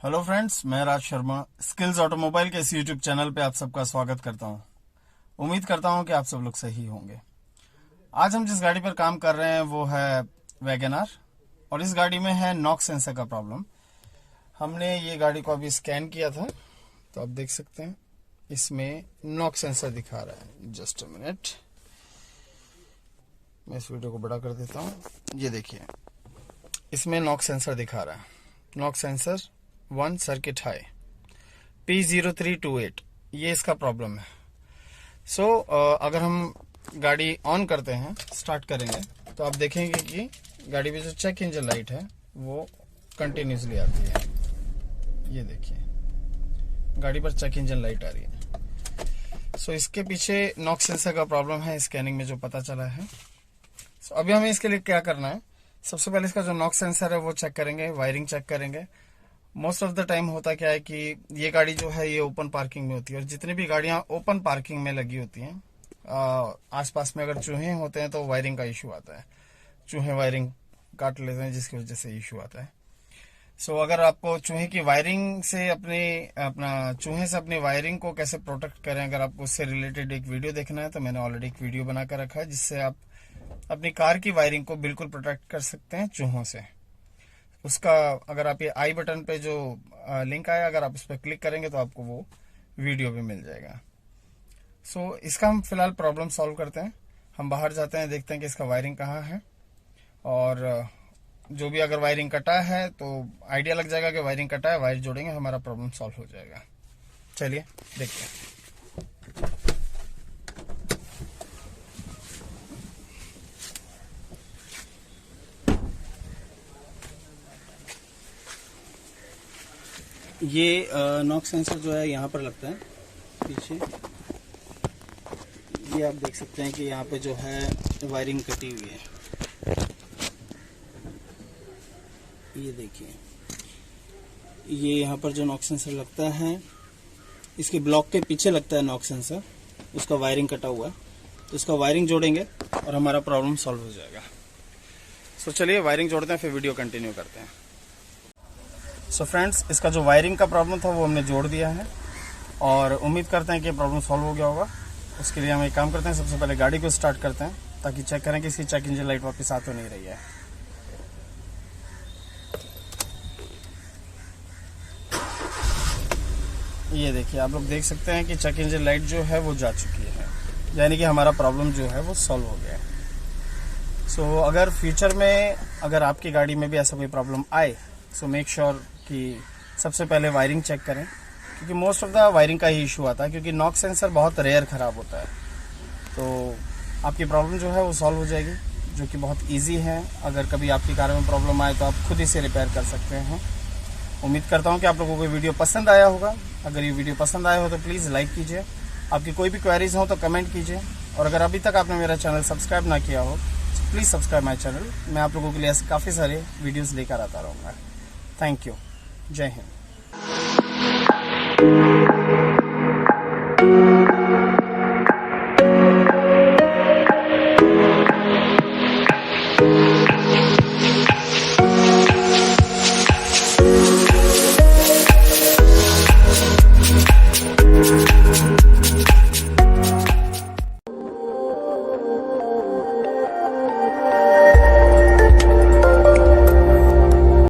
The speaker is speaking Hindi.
हेलो फ्रेंड्स, मैं राज शर्मा स्किल्स ऑटोमोबाइल के इस यूट्यूब चैनल पे आप सबका स्वागत करता हूं। उम्मीद करता हूं कि आप सब लोग सही होंगे। आज हम जिस गाड़ी पर काम कर रहे हैं वो है वैगन आर और इस गाड़ी में है नॉक्स सेंसर का प्रॉब्लम। हमने ये गाड़ी को अभी स्कैन किया था तो आप देख सकते हैं इसमें नॉक्स सेंसर दिखा रहा है। जस्ट अ मिनट, मैं इस वीडियो को बड़ा कर देता हूं। ये देखिए, इसमें नॉक्स सेंसर दिखा रहा है। Knox sensor 1 circuit high P0328, ये इसका प्रॉब्लम है। सो अगर हम गाड़ी ऑन करते हैं, स्टार्ट करेंगे तो आप देखेंगे कि गाड़ी में जो चेक इंजन लाइट है वो कंटिन्यूसली आती है। ये देखिए, गाड़ी पर चेक इंजन लाइट आ रही है। सो इसके पीछे नॉक्स सेंसर का प्रॉब्लम है, स्कैनिंग में जो पता चला है। सो अभी हमें इसके लिए क्या करना है, सबसे पहले इसका जो नॉक्स सेंसर है वो चेक करेंगे, वायरिंग चेक करेंगे। मोस्ट ऑफ द टाइम होता क्या है कि ये गाड़ी जो है ये ओपन पार्किंग में होती है और जितनी भी गाड़ियां ओपन पार्किंग में लगी होती हैं, आसपास में अगर चूहे होते हैं तो वायरिंग का इशू आता है। चूहे वायरिंग काट लेते हैं जिसकी वजह से इशू आता है। सो अगर आपको चूहे की वायरिंग से चूहे से अपनी वायरिंग को कैसे प्रोटेक्ट करें, अगर आपको उससे रिलेटेड एक वीडियो देखना है तो मैंने ऑलरेडी एक वीडियो बनाकर रखा है जिससे आप अपनी कार की वायरिंग को बिल्कुल प्रोटेक्ट कर सकते हैं चूहों से। उसका अगर आप ये आई बटन पे जो लिंक आया, अगर आप उस पर क्लिक करेंगे तो आपको वो वीडियो भी मिल जाएगा। सो इसका हम फिलहाल प्रॉब्लम सॉल्व करते हैं। हम बाहर जाते हैं, देखते हैं कि इसका वायरिंग कहाँ है और जो भी अगर वायरिंग कटा है तो आइडिया लग जाएगा कि वायरिंग कटा है। वायर जोड़ेंगे, हमारा प्रॉब्लम सॉल्व हो जाएगा। चलिए देखते हैं। ये नॉक्स सेंसर जो है यहाँ पर लगता है पीछे। ये आप देख सकते हैं कि यहाँ पे जो है वायरिंग कटी हुई है। ये देखिए, ये यहाँ पर जो नॉक्स सेंसर लगता है इसके ब्लॉक के पीछे लगता है नॉक्स सेंसर, उसका वायरिंग कटा हुआ है। तो इसका वायरिंग जोड़ेंगे और हमारा प्रॉब्लम सॉल्व हो जाएगा। सो चलिए वायरिंग जोड़ते हैं, फिर वीडियो कंटिन्यू करते हैं। सो फ्रेंड्स, इसका जो वायरिंग का प्रॉब्लम था वो हमने जोड़ दिया है और उम्मीद करते हैं कि प्रॉब्लम सॉल्व हो गया होगा। उसके लिए हम एक काम करते हैं, सबसे पहले गाड़ी को स्टार्ट करते हैं ताकि चेक करें कि इसकी चेक इंजन लाइट वापस आ तो नहीं रही है। ये देखिए, आप लोग देख सकते हैं कि चेक इंजन लाइट जो है वो जा चुकी है, यानी कि हमारा प्रॉब्लम जो है वो सॉल्व हो गया है। सो अगर फ्यूचर में अगर आपकी गाड़ी में भी ऐसा कोई प्रॉब्लम आए सो मेक श्योर कि सबसे पहले वायरिंग चेक करें, क्योंकि मोस्ट ऑफ द वायरिंग का ही इशू आता है, क्योंकि नॉक्स सेंसर बहुत रेयर ख़राब होता है। तो आपकी प्रॉब्लम जो है वो सॉल्व हो जाएगी, जो कि बहुत इजी है। अगर कभी आपकी कार में प्रॉब्लम आए तो आप खुद इसे रिपेयर कर सकते हैं। उम्मीद करता हूँ कि आप लोगों को वीडियो पसंद आया होगा। अगर ये वीडियो पसंद आया हो तो प्लीज़ लाइक कीजिए। आपकी कोई भी क्वेरीज हो तो कमेंट कीजिए और अगर अभी तक आपने मेरा चैनल सब्सक्राइब ना किया हो तो प्लीज़ सब्सक्राइब माई चैनल। मैं आप लोगों के लिए ऐसे काफ़ी सारे वीडियोज़ लेकर आता रहूँगा। Thank you. जय हिंद।